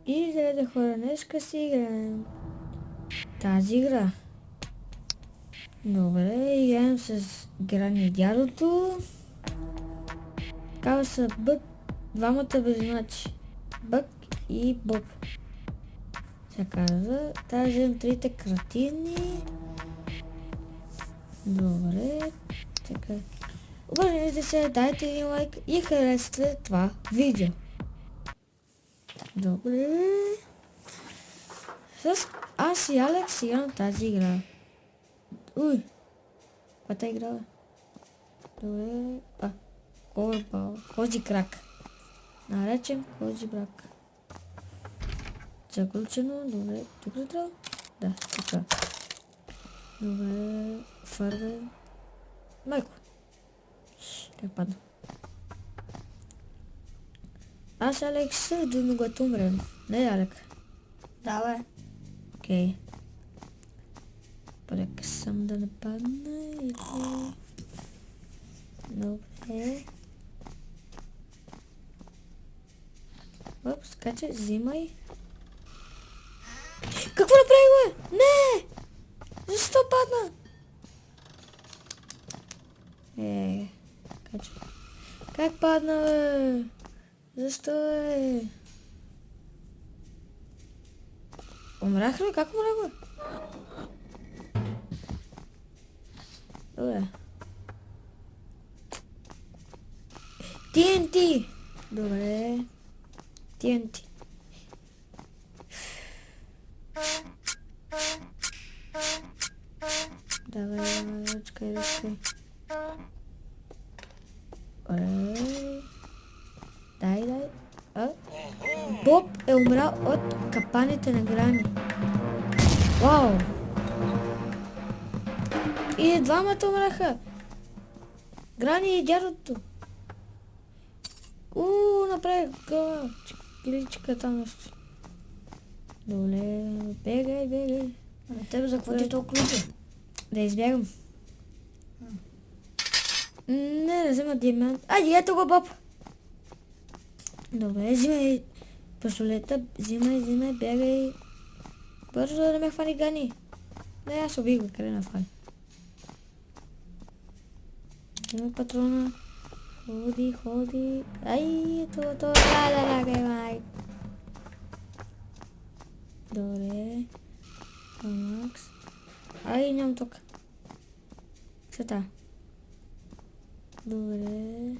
И здравейте хора, днеска си играем тази игра. Добре, играем с Грани и дядото. Казва са Бък, двамата близнаци. Бък и Боб. Се казва, трябва да вземем трите картини. Добре, така. Обърнете се, дайте един лайк и харесате това видео. Добре. С аз и Алекс играм тази игра. Уй! Каква игра? Добре. Корбал. Кози крак. Наречен кози брак. Заключено. Добре. Тук ли трябва? Да, тук. Добре. Фърве. Майко. Как падна? Аз Алекс също когато умрем. Не, Алек. Да, бе. Окей. Полека съм да не падна или... Добре. Оп, скача, взимай. Какво направи, бе? Не! Защо падна? Кача. Как падна, бе? Защо, бе? Умрах ли? Как умрах, бе? Добре. TNT! Добре. TNT. Давай, чакай. Дай. Боб е умрял от капаните на Грани. Вау! И двамата умраха. Грани и дядото. Направих гъла. Чикиличка там нещо. Добре, бегай. На тебе за какво ти толкова? Да избягам. Не взема диамант. Ето го, Боб. Добре, взимай пистолета, взимай, бягай. Бързо да ме хвани Гани. Не, аз убих го, къде на хвани. Взимай патрона. Ходи. Това. Май. Добре. Макс. Нямам тук. Сета. Добре.